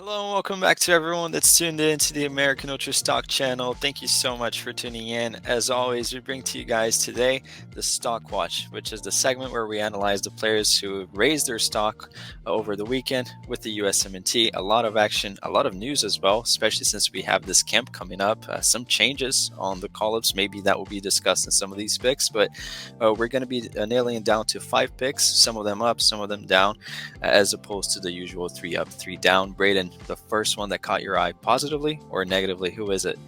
Hello and welcome back to everyone that's tuned in to the American Ultra Stock channel. Thank you so much for tuning in. As always, we bring to you guys today the Stock Watch, which is the segment where we analyze the players who raised their stock over the weekend with the USMNT. A lot of action, a lot of news as well, especially since we have this camp coming up. Some changes on the call-ups, maybe that will be discussed in some of these picks, but we're going to be nailing down to 5 picks, some of them up, some of them down, as opposed to the usual 3 up, 3 down. Braden, the first one that caught your eye positively or negatively, who is it?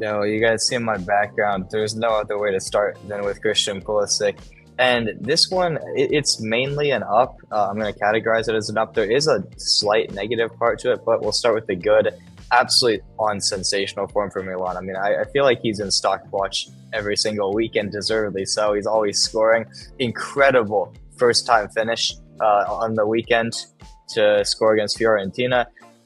Yo, you guys see my background. There's no other way to start than with Christian Pulisic. And this one, it's mainly an up. I'm going to categorize it as an up. There is a slight negative part to it, but we'll start with the good. Absolutely on sensational form for Milan. I mean, I feel like he's in stock watch every single weekend, deservedly so. He's always scoring. Incredible first-time finish on the weekend to score against Fiorentina.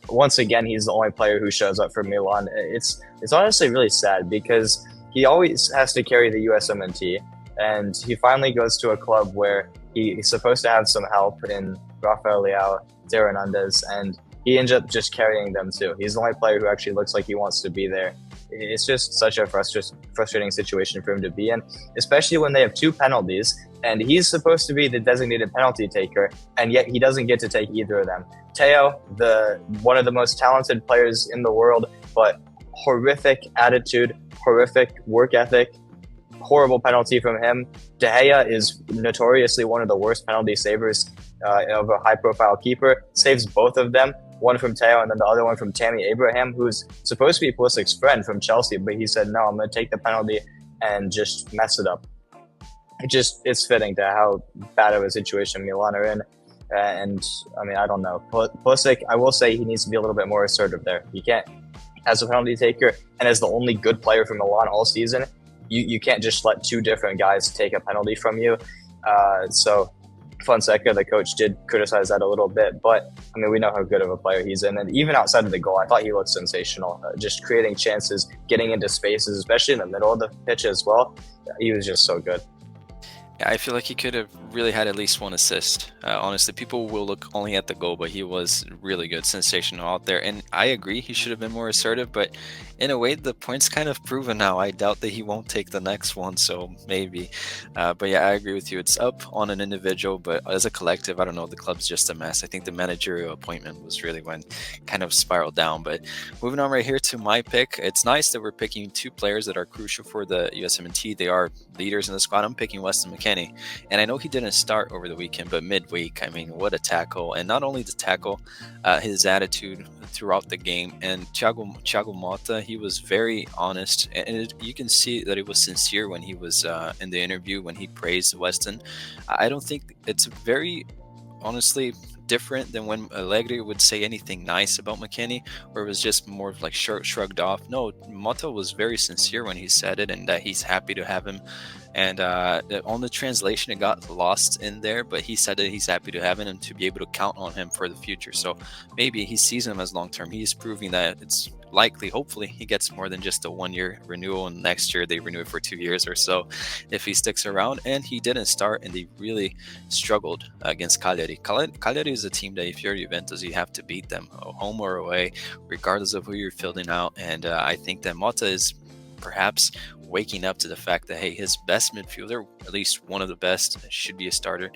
Once again, he's the only player who shows up for Milan. It's honestly really sad because he always has to carry the USMNT, and he finally goes to a club where he's supposed to have some help in Rafael Leao, Teo Hernandez, and he ends up just carrying them too. He's the only player who actually looks like he wants to be there. It's just such a frustrating situation for him to be in, especially when they have 2 penalties, and he's supposed to be the designated penalty taker, and yet he doesn't get to take either of them. Teo, one of the most talented players in the world, but horrific attitude, horrific work ethic, horrible penalty from him. De Gea is notoriously one of the worst penalty savers of a high-profile keeper. Saves both of them. One from Teo and then the other one from Tammy Abraham, who's supposed to be Pulisic's friend from Chelsea, but he said, no, I'm going to take the penalty and just mess it up. It's fitting to how bad of a situation Milan are in. And, I mean, I don't know. Pulisic, I will say he needs to be a little bit more assertive there. You can't, as a penalty taker and as the only good player from Milan all season, you can't just let 2 different guys take a penalty from you. So Fonseca, the coach, did criticize that a little bit, but I mean, we know how good of a player he's in, and even outside of the goal, I thought he looked sensational. Just creating chances, getting into spaces, especially in the middle of the pitch as well. He was just so good. Yeah, I feel like he could have really had at least 1 assist. Honestly, people will look only at the goal, but he was really good, sensational out there. And I agree, he should have been more assertive, but in a way, the point's kind of proven now. I doubt that he won't take the next one, so maybe. But yeah, I agree with you. It's up on an individual, but as a collective, I don't know, the club's just a mess. I think the managerial appointment was really when kind of spiraled down. But moving on right here to my pick, it's nice that we're picking 2 players that are crucial for the USMNT. They are leaders in the squad. I'm picking Weston McKennie. And I know he didn't start over the weekend, but midweek, I mean, what a tackle. And not only the tackle, his attitude throughout the game. And Thiago Motta, he was very honest. And you can see that it was sincere when he was in the interview, when he praised Weston. I don't think it's very, honestly, different than when Allegri would say anything nice about McKennie, or it was just more like shrugged off. No, Motta was very sincere when he said it, and that he's happy to have him. And on the translation, it got lost in there, but he said that he's happy to have him and to be able to count on him for the future. So maybe he sees him as long-term. He's proving that it's likely, hopefully, he gets more than just a 1-year renewal, and next year they renew it for 2 years or so if he sticks around. And he didn't start, and they really struggled against Cagliari. Cagliari is a team that if you're Juventus, you have to beat them, home or away, regardless of who you're fielding out. And I think that Motta is perhaps waking up to the fact that, hey, his best midfielder, at least one of the best, should be a starter,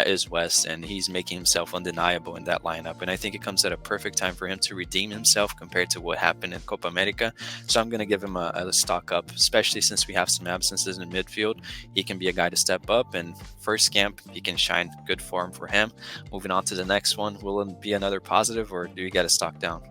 is West, and he's making himself undeniable in that lineup. And I think it comes at a perfect time for him to redeem himself compared to what happened in Copa America. So I'm going to give him a stock up, especially since we have some absences in midfield. He can be a guy to step up, and first camp, he can shine. Good form for him. Moving on to the next one, will it be another positive, or do you get a stock down?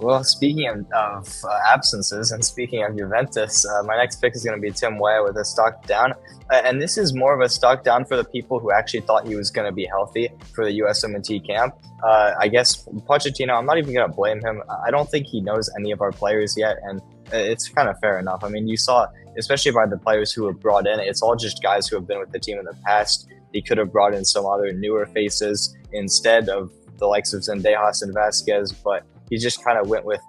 Well, speaking of absences and speaking of Juventus, my next pick is going to be Tim Weah with a stock down. And this is more of a stock down for the people who actually thought he was going to be healthy for the USMNT camp. I guess Pochettino, I'm not even going to blame him. I don't think he knows any of our players yet, and it's kind of fair enough. I mean, you saw, especially by the players who were brought in, it's all just guys who have been with the team in the past. He could have brought in some other newer faces instead of the likes of Zendejas and Vasquez, but he just kind of went with,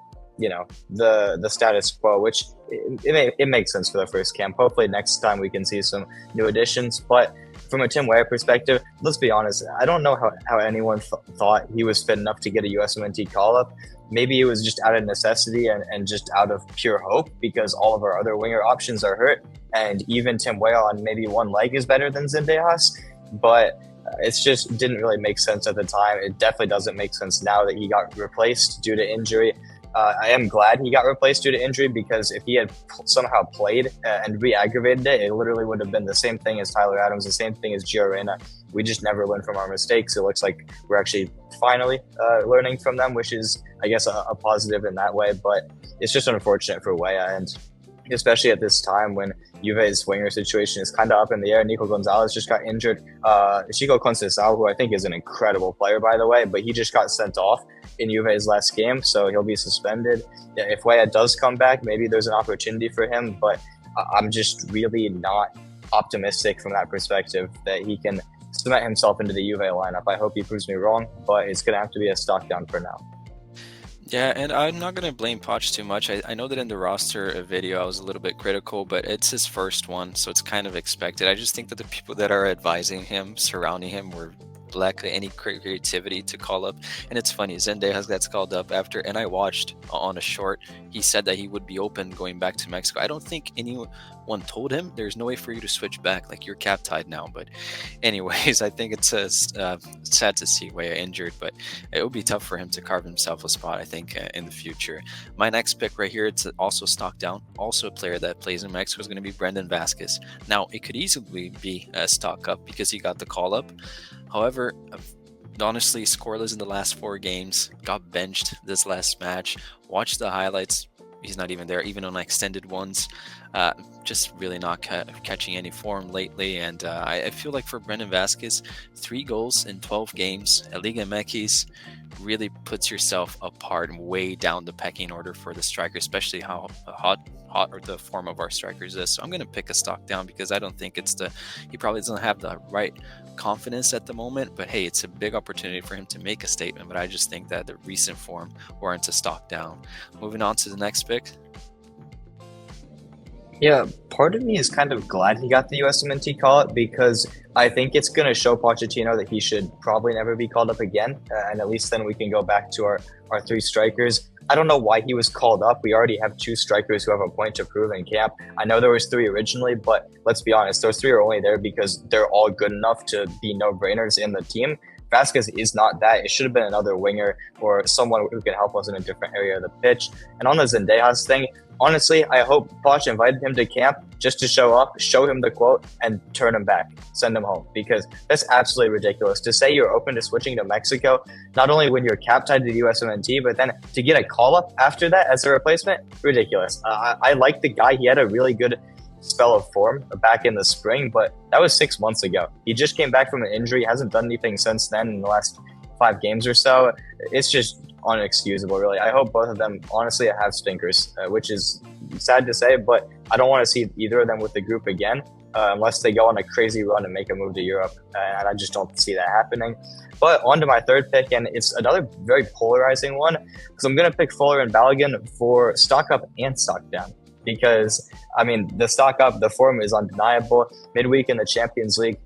the status quo, which it makes sense for the first camp. Hopefully next time we can see some new additions. But from a Tim Weah perspective, let's be honest, I don't know how anyone thought he was fit enough to get a USMNT call-up. Maybe it was just out of necessity and just out of pure hope because all of our other winger options are hurt. And even Tim Weah on maybe one leg is better than Zendejas. But it just didn't really make sense at the time. It definitely doesn't make sense now that he got replaced due to injury. I am glad he got replaced due to injury because if he had somehow played and re-aggravated it, it literally would have been the same thing as Tyler Adams, the same thing as Gio Reyna. We just never learn from our mistakes. It looks like we're actually finally learning from them, which is, I guess, a positive in that way. But it's just unfortunate for Weah, and especially at this time when Juve's winger situation is kind of up in the air. Nico Gonzalez just got injured. Chico Conceição, who I think is an incredible player, by the way, but he just got sent off in Juve's last game, so he'll be suspended. Yeah, if Weah does come back, maybe there's an opportunity for him, but I'm just really not optimistic from that perspective that he can cement himself into the Juve lineup. I hope he proves me wrong, but it's going to have to be a stock down for now. Yeah, and I'm not going to blame Poch too much. I know that in the roster video I was a little bit critical, but it's his first one, so it's kind of expected. I just think that the people that are advising him, surrounding him, were lack any creativity to call up. And it's funny, Zendejas gets called up after, and I watched on a short, he said that he would be open going back to Mexico. I don't think anyone told him there's no way for you to switch back, like you're cap tied now. But anyways, I think it's sad to see Weah injured, but it would be tough for him to carve himself a spot, I think, in the future. My next pick right here, it's also stock down, also a player that plays in Mexico, is going to be Brendan Vasquez. Now, it could easily be a stock up because he got the call up. However, honestly, scoreless in the last 4 games, got benched this last match. Watch the highlights. He's not even there, even on extended ones. Just really not catching any form lately. And I feel like for Brendan Vasquez, 3 goals in 12 games at Liga MX really puts yourself apart and way down the pecking order for the striker, especially how hot or the form of our strikers is. So I'm going to pick a stock down because I don't think he probably doesn't have the right confidence at the moment, but hey, it's a big opportunity for him to make a statement. But I just think that the recent form warrants a stock down. Moving on to the next pick. Yeah, part of me is kind of glad he got the USMNT call-up because I think it's going to show Pochettino that he should probably never be called up again, and at least then we can go back to our 3 strikers. I don't know why he was called up. We already have 2 strikers who have a point to prove in camp. I know there was 3 originally, but let's be honest, those 3 are only there because they're all good enough to be no-brainers in the team. Vasquez is not that. It should have been another winger or someone who can help us in a different area of the pitch. And on the Zendejas thing, honestly, I hope Poch invited him to camp just to show up, show him the quote, and turn him back, send him home, because that's absolutely ridiculous. To say you're open to switching to Mexico, not only when you're cap tied to the USMNT, but then to get a call-up after that as a replacement, ridiculous. I like the guy. He had a really good spell of form back in the spring, but that was 6 months ago. He just came back from an injury, hasn't done anything since then in the last 5 games or so. It's just unexcusable, really. I hope both of them honestly have stinkers, which is sad to say, but I don't want to see either of them with the group again unless they go on a crazy run and make a move to Europe, and I just don't see that happening. But on to my third pick, and it's another very polarizing one because I'm going to pick Fuller and Balogun for stock up and stock down. Because, I mean, the stock up, the form is undeniable. Midweek in the Champions League,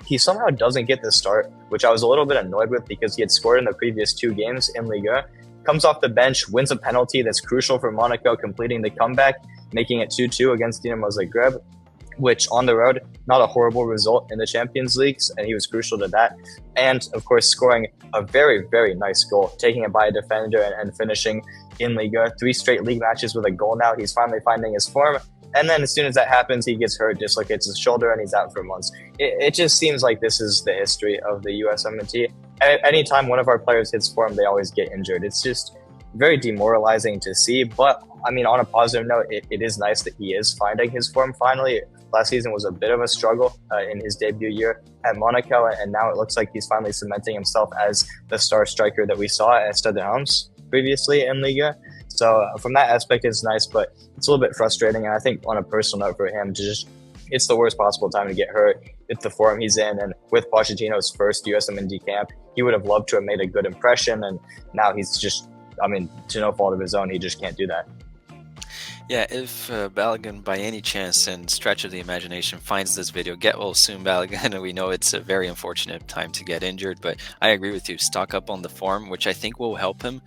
he somehow doesn't get the start, which I was a little bit annoyed with because he had scored in the previous 2 games in Liga. Comes off the bench, wins a penalty that's crucial for Monaco, completing the comeback, making it 2-2 against Dinamo Zagreb, which on the road, not a horrible result in the Champions Leagues, and he was crucial to that. And, of course, scoring a very, very nice goal, taking it by a defender and finishing in Liga. 3 straight league matches with a goal now. He's finally finding his form. And then as soon as that happens, he gets hurt, dislocates his shoulder, and he's out for months. It just seems like this is the history of the USMNT. Anytime one of our players hits form, they always get injured. It's just very demoralizing to see. But, I mean, on a positive note, it is nice that he is finding his form finally. Last season was a bit of a struggle in his debut year at Monaco, and now it looks like he's finally cementing himself as the star striker that we saw at Stade de Reims previously in Liga. So from that aspect, it's nice, but it's a little bit frustrating. And I think on a personal note for him, it's the worst possible time to get hurt. It's the form he's in, and with Pochettino's first USMNT camp, he would have loved to have made a good impression, and now he's just, I mean, to no fault of his own, he just can't do that. Yeah, if Balogun by any chance and stretch of the imagination finds this video, get well soon, Balogun. We know it's a very unfortunate time to get injured, but I agree with you. Stock up on the form, which I think will help him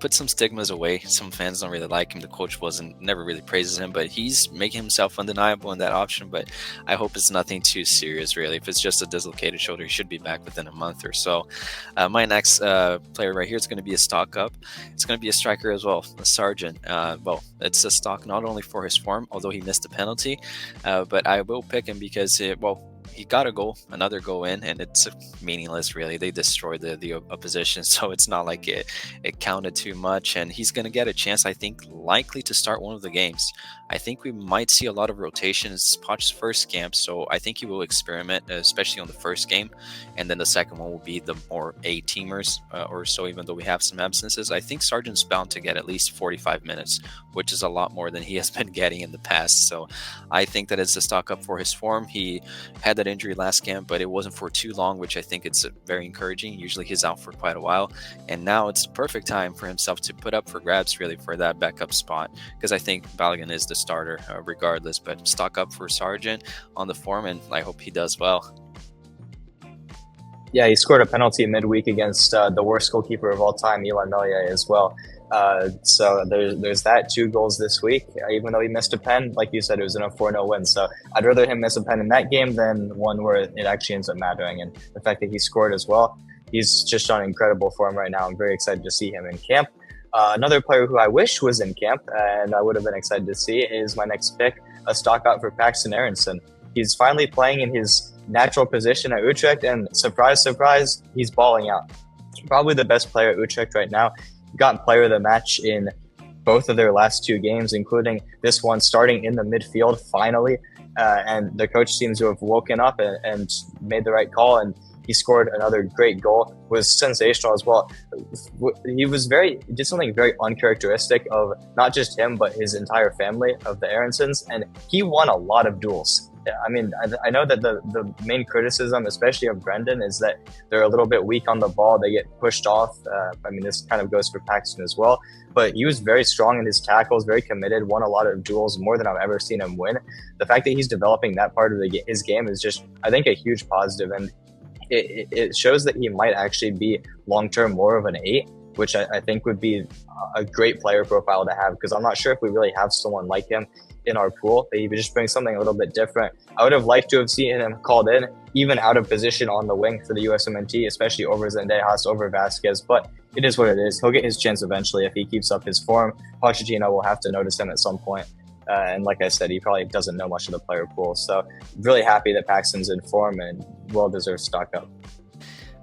put some stigmas away. Some fans don't really like him. The coach wasn't never really praises him, but he's making himself undeniable in that option. But I hope it's nothing too serious, really. If it's just a dislocated shoulder, he should be back within a month or so. My next player right here is going to be a stock up. It's going to be a striker as well, a Sargent. Well, it's a stock not only for his form, although he missed a penalty, but I will pick him because, he got a goal, another goal in, and it's meaningless, really. They destroyed the opposition, so it's not like it counted too much, and he's going to get a chance, I think, likely to start one of the games. I think we might see a lot of rotations. Poch's first camp, so I think he will experiment, especially on the first game, and then the second one will be the more A-teamers or so, even though we have some absences. I think Sargent's bound to get at least 45 minutes, which is a lot more than he has been getting in the past, so I think that it's a stock up for his form. He had that injury last camp, but it wasn't for too long, which I think it's very encouraging. Usually he's out for quite a while, and now it's the perfect time for himself to put up for grabs, really, for that backup spot, because I think Balogun is the starter regardless, but stock up for Sargent on the form, and I hope he does well. Yeah, he scored a penalty midweek against the worst goalkeeper of all time, Ilan Melia, as well. So there's that, 2 goals this week, even though he missed a pen. Like you said, it was in a 4-0 win. So I'd rather him miss a pen in that game than one where it actually ends up mattering. And the fact that he scored as well, he's just on incredible form right now. I'm very excited to see him in camp. Another player who I wish was in camp and I would have been excited to see is my next pick, a stock out for Paxton Aronson. He's finally playing in his natural position at Utrecht, and surprise, surprise, he's balling out. Probably the best player at Utrecht right now. Got player of the match in both of their last 2 games, including this one, starting in the midfield finally. And the coach seems to have woken up and made the right call, and he scored another great goal. Was sensational as well. He did something very uncharacteristic of not just him, but his entire family of the Aronsons, and he won a lot of duels. I mean, I know that the main criticism, especially of Brendan, is that they're a little bit weak on the ball. They get pushed off. I mean, this kind of goes for Paxton as well. But he was very strong in his tackles, very committed, won a lot of duels, more than I've ever seen him win. The fact that he's developing that part of his game is just, I think, a huge positive. And it shows that he might actually be long-term more of an 8, which I think would be a great player profile to have, because I'm not sure if we really have someone like him in our pool. He would just bring something a little bit different. I would have liked to have seen him called in, even out of position on the wing for the USMNT, especially over Zendejas, over Vasquez, but it is what it is. He'll get his chance eventually if he keeps up his form. Pochettino will have to notice him at some point. And like I said, he probably doesn't know much of the player pool. So really happy that Paxton's in form and well-deserved stock up.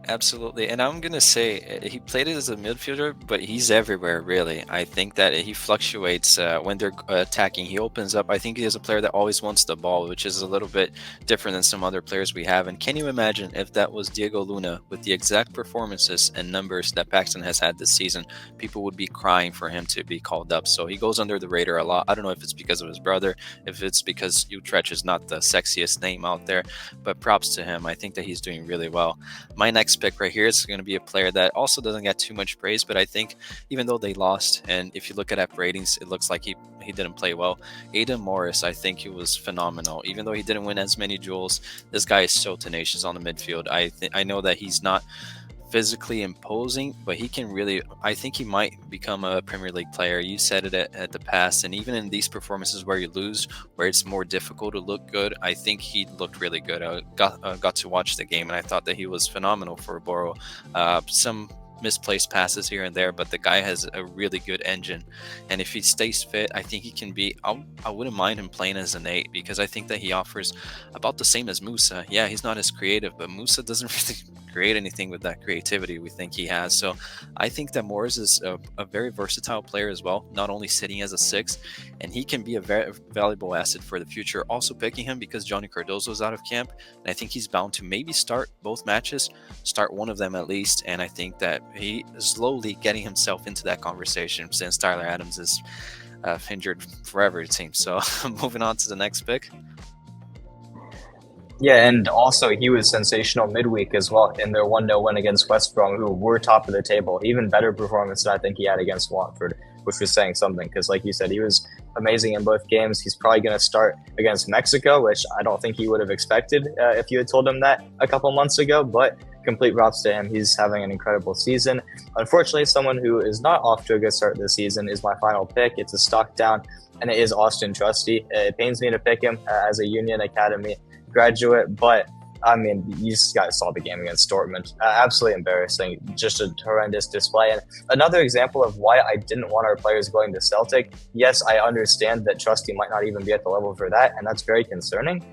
Absolutely. And I'm going to say he played it as a midfielder, but he's everywhere, really. I think that he fluctuates when they're attacking. He opens up. I think he is a player that always wants the ball, which is a little bit different than some other players we have. And can you imagine if that was Diego Luna with the exact performances and numbers that Paxton has had this season? People would be crying for him to be called up. So he goes under the radar a lot. I don't know if it's because of his brother, if it's because Utrecht is not the sexiest name out there, but props to him. I think that he's doing really well. My next pick right here is going to be a player that also doesn't get too much praise, but I think even though they lost, and if you look at app ratings, it looks like he didn't play well. Aidan Morris, I think he was phenomenal. Even though he didn't win as many duels, this guy is so tenacious on the midfield. I know that he's not physically imposing, but he can really, I think he might become a Premier League player. You said it at the past, and even in these performances where you lose, where it's more difficult to look good, I think he looked really good. I got to watch the game, and I thought that he was phenomenal for Boro. Some misplaced passes here and there, but the guy has a really good engine, and if he stays fit, I think he can be, I wouldn't mind him playing as an 8, because I think that he offers about the same as Musa. Yeah, he's not as creative, but Musa doesn't really create anything with that creativity we think he has. So I think that Morris is a very versatile player as well, not only sitting as a 6, and he can be a very valuable asset for the future. Also picking him because Johnny Cardozo is out of camp, and I think he's bound to maybe start both matches, start one of them at least, and I think that he is slowly getting himself into that conversation since Tyler Adams is injured forever, it seems. So moving on to the next pick. Yeah, and also he was sensational midweek as well in their 1-0 win against West Brom, who were top of the table. Even better performance than I think he had against Watford. which was saying something because, like you said, he was amazing in both games. He's probably going to start against Mexico, which I don't think he would have expected if you had told him that a couple months ago, but complete props to him. He's having an incredible season. Unfortunately, someone who is not off to a good start this season is my final pick. It's a stock down, and it is Austin Trusty. It pains me to pick him as a Union Academy graduate, but I mean, you just guys saw the game against Dortmund. Absolutely embarrassing. Just a horrendous display. And another example of why I didn't want our players going to Celtic. Yes, I understand that Trusty might not even be at the level for that, and that's very concerning.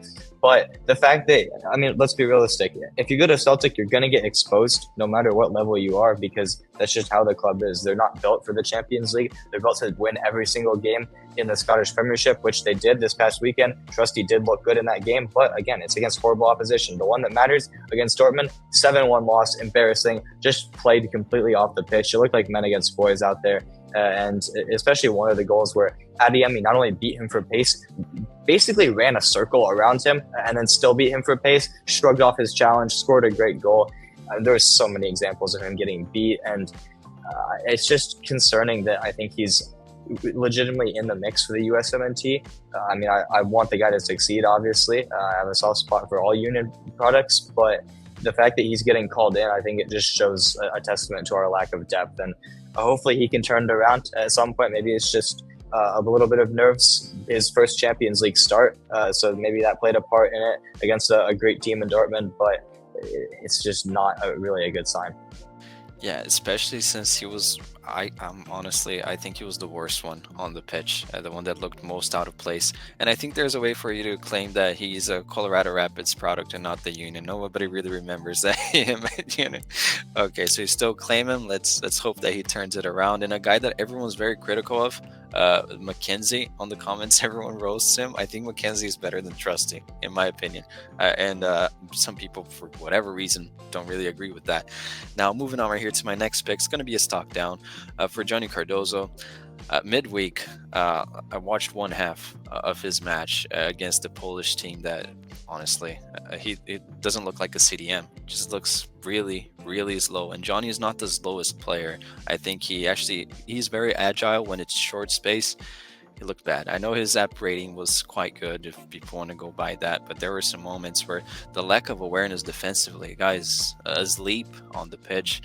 But the fact that, I mean, let's be realistic. If you go to Celtic, you're going to get exposed no matter what level you are, because that's just how the club is. They're not built for the Champions League. They're built to win every single game in the Scottish Premiership, which they did this past weekend. Trusty did look good in that game, but again, it's against horrible opposition. The one that matters against Dortmund, 7-1 loss, embarrassing, just played completely off the pitch. It looked like men against boys out there. And especially one of the goals where Adeyemi not only beat him for pace, basically ran a circle around him and then still beat him for pace, shrugged off his challenge, scored a great goal. There's so many examples of him getting beat, and it's just concerning that I think he's legitimately in the mix for the USMNT. I mean, I want the guy to succeed, obviously. I have a soft spot for all Union products, but the fact that he's getting called in, I think it just shows a testament to our lack of depth. And hopefully he can turn it around at some point. Maybe it's just a little bit of nerves, his first Champions League start. So maybe that played a part in it against a great team in Dortmund, but it's just not really a good sign. Yeah, especially since he was, honestly, I think he was the worst one on the pitch, the one that looked most out of place. And I think there's a way for you to claim that he's a Colorado Rapids product and not the Union. Nobody really remembers that him at Union. Okay, so you still claim him. Let's hope that he turns it around. And a guy that everyone's very critical of, McKenzie, on the comments, everyone roasts him. I think McKenzie is better than Trusty, in my opinion. And some people, for whatever reason, don't really agree with that. Now, moving on right here to my next pick, it's going to be a stock down for Johnny Cardozo. Midweek, I watched one half of his match against the Polish team that, honestly, it doesn't look like a CDM. It just looks really, really slow. And Johnny is not the slowest player. I think he's very agile when it's short space. He looked bad. I know his app rating was quite good if people want to go by that, but there were some moments where the lack of awareness defensively, guys, asleep on the pitch,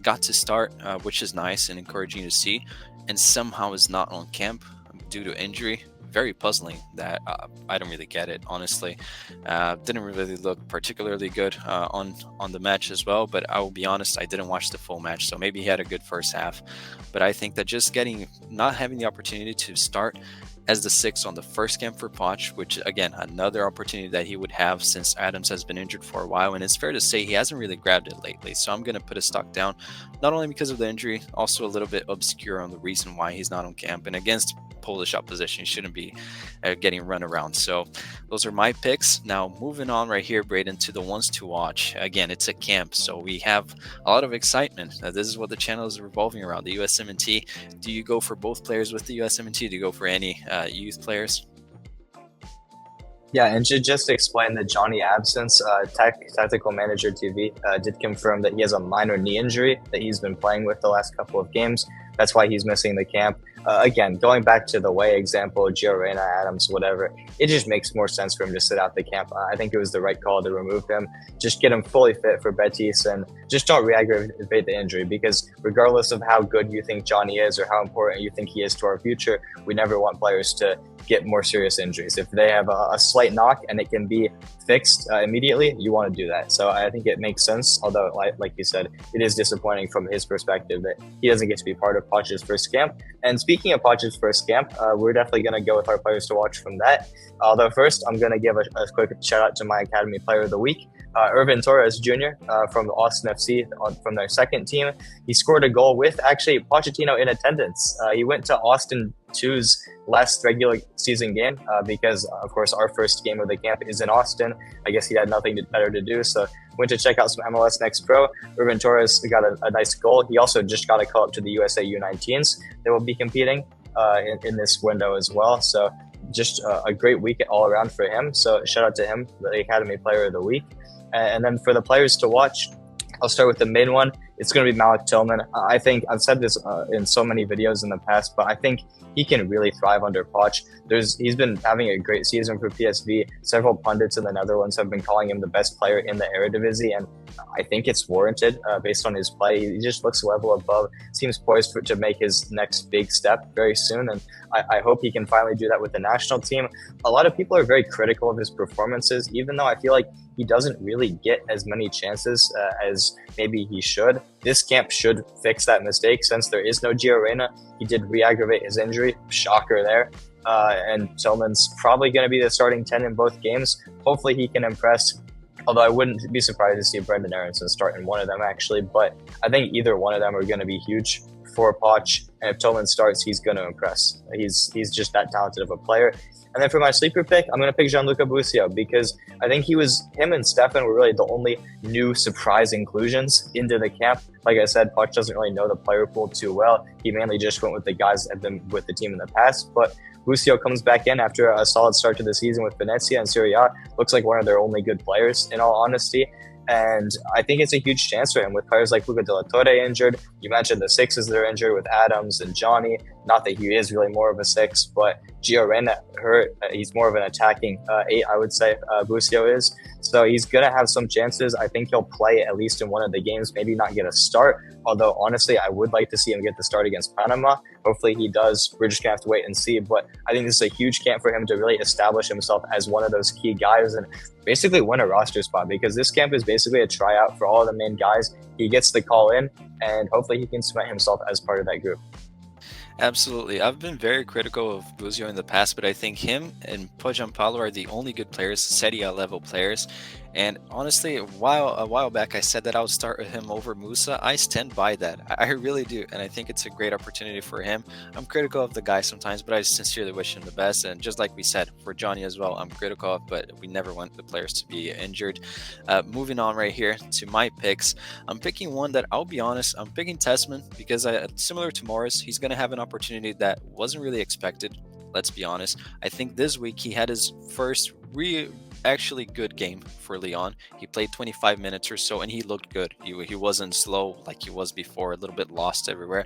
got to start, which is nice and encouraging to see, and somehow is not on camp due to injury. Very puzzling that I don't really get it, honestly. Didn't really look particularly good on the match as well, but I will be honest, I didn't watch the full match, so maybe he had a good first half. But I think that just not having the opportunity to start as the sixth on the first game for Poch, which again, another opportunity that he would have since Adams has been injured for a while, and it's fair to say he hasn't really grabbed it lately. So I'm going to put a stock down, not only because of the injury, also a little bit obscure on the reason why he's not on camp, and against Polish opposition, he shouldn't be getting run around. So those are my picks. Now moving on right here, Braden, to the ones to watch. Again, it's a camp, so we have a lot of excitement. This is what the channel is revolving around, the USMNT. Do you go for both players with the USMNT? Do you go for any youth players? Yeah, and to just explain the Johnny absence, Tactical Manager TV did confirm that he has a minor knee injury that he's been playing with the last couple of games. That's why he's missing the camp. Again, going back to the way example, Gio Reyna, Adams, whatever, it just makes more sense for him to sit out the camp. I think it was the right call to remove him. Just get him fully fit for Betis and just don't re-aggravate the injury, because regardless of how good you think Johnny is or how important you think he is to our future, we never want players to get more serious injuries. If they have a slight knock and it can be fixed immediately, you want to do that. So I think it makes sense, although like you said, it is disappointing from his perspective that he doesn't get to be part of Poch's first camp. And speaking of Poch's first camp, we're definitely going to go with our players to watch from that. Although first, I'm going to give a quick shout out to my Academy Player of the Week, Irvin Torres Jr. From Austin FC, from their second team. He scored a goal with actually Pochettino in attendance. He went to Austin 2's last regular season game because, of course, our first game of the camp is in Austin. I guess he had nothing better to do, so went to check out some MLS Next Pro. Irvin Torres got a nice goal. He also just got a call up to the USA U19s. They will be competing in this window as well. So just a great week all around for him. So shout out to him, the Academy Player of the Week. And then for the players to watch, I'll start with the main one. it's going to be Malik Tillman. I think I've said this in so many videos in the past, but I think he can really thrive under Poch. He's been having a great season for PSV. Several pundits in the Netherlands have been calling him the best player in the Eredivisie, and I think it's warranted based on his play. He just looks a level above, seems poised to make his next big step very soon, and I hope he can finally do that with the national team. A lot of people are very critical of his performances, even though I feel like he doesn't really get as many chances as maybe he should. This camp should fix that mistake since there is no Gio Reyna. He did re-aggravate his injury. Shocker there. And Tillman's probably going to be the starting 10 in both games. Hopefully he can impress. Although I wouldn't be surprised to see Brendan Aronson start in one of them, actually. But I think either one of them are going to be huge for Poch. And if Tillman starts, he's going to impress. He's just that talented of a player. And then for my sleeper pick, I'm going to pick Gianluca Busio because I think him and Stefan were really the only new surprise inclusions into the camp. Like I said, Poch doesn't really know the player pool too well. He mainly just went with the guys that have been with the team in the past. But Busio comes back in after a solid start to the season with Venezia and Serie A. Looks like one of their only good players, in all honesty. And I think it's a huge chance for him with players like Luca De La Torre injured. You mentioned the sixes that are injured with Adams and Johnny. Not that he is really more of a six, but Gio Reyna hurt. He's more of an attacking eight, I would say, Busio is. So he's going to have some chances. I think he'll play at least in one of the games, maybe not get a start. Although, honestly, I would like to see him get the start against Panama. Hopefully he does. We're just going to have to wait and see. But I think this is a huge camp for him to really establish himself as one of those key guys and basically win a roster spot, because this camp is basically a tryout for all of the main guys. He gets the call in, and hopefully he can cement himself as part of that group. Absolutely. I've been very critical of Buzio in the past, but I think him and Pojampalo are the only good players, Serie A level players. And honestly, a while back, I said that I would start with him over Musa. I stand by that. I really do. And I think it's a great opportunity for him. I'm critical of the guy sometimes, but I sincerely wish him the best. And just like we said, for Johnny as well, I'm critical of, but we never want the players to be injured. Moving on right here to my picks. I'm picking one that, I'll be honest, I'm picking Tessman because similar to Morris, he's going to have an opportunity that wasn't really expected. Let's be honest. I think this week he had his first actually good game for Lyon. He played 25 minutes or so and he looked good. He wasn't slow like he was before, a little bit lost everywhere.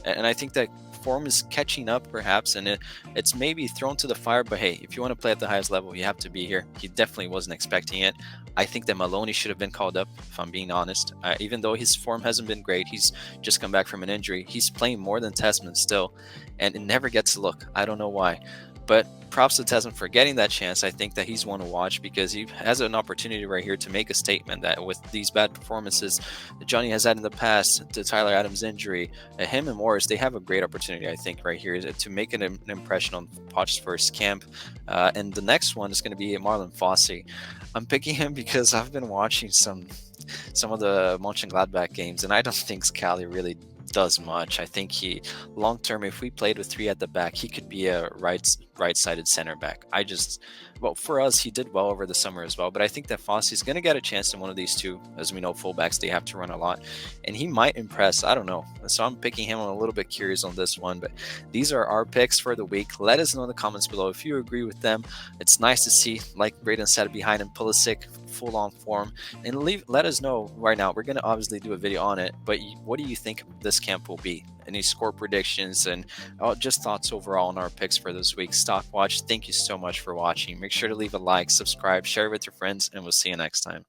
And I think that form is catching up perhaps, and it's maybe thrown to the fire, but hey, if you want to play at the highest level, you have to be here. He definitely wasn't expecting it. I think that Maloney should have been called up, if I'm being honest. Even though his form hasn't been great, he's just come back from an injury. He's playing more than Tessman still, and it never gets a look. I don't know why. But props to Tessman for getting that chance. I think that he's one to watch because he has an opportunity right here to make a statement that with these bad performances that Johnny has had in the past, the Tyler Adams injury, him and Morris, they have a great opportunity, I think, right here to make an impression on Poch's first camp. And the next one is going to be Marlon Fossey. I'm picking him because I've been watching some of the Mönchengladbach games, and I don't think Scally really does much. I think he, long term, if we played with three at the back, he could be a right-sided center back. For us, he did well over the summer as well, but I think that Fossey's going to get a chance in one of these two. As we know, fullbacks, they have to run a lot, and he might impress. I don't know. So I'm picking him. I'm a little bit curious on this one, but these are our picks for the week. Let us know in the comments below if you agree with them. It's nice to see, like Braden said, behind him, Pulisic, full-on form, and let us know right now. We're going to obviously do a video on it, but what do you think this camp will be? Any score predictions and just thoughts overall on our picks for this week. Stock Watch, thank you so much for watching. Make sure to leave a like, subscribe, share with your friends, and we'll see you next time.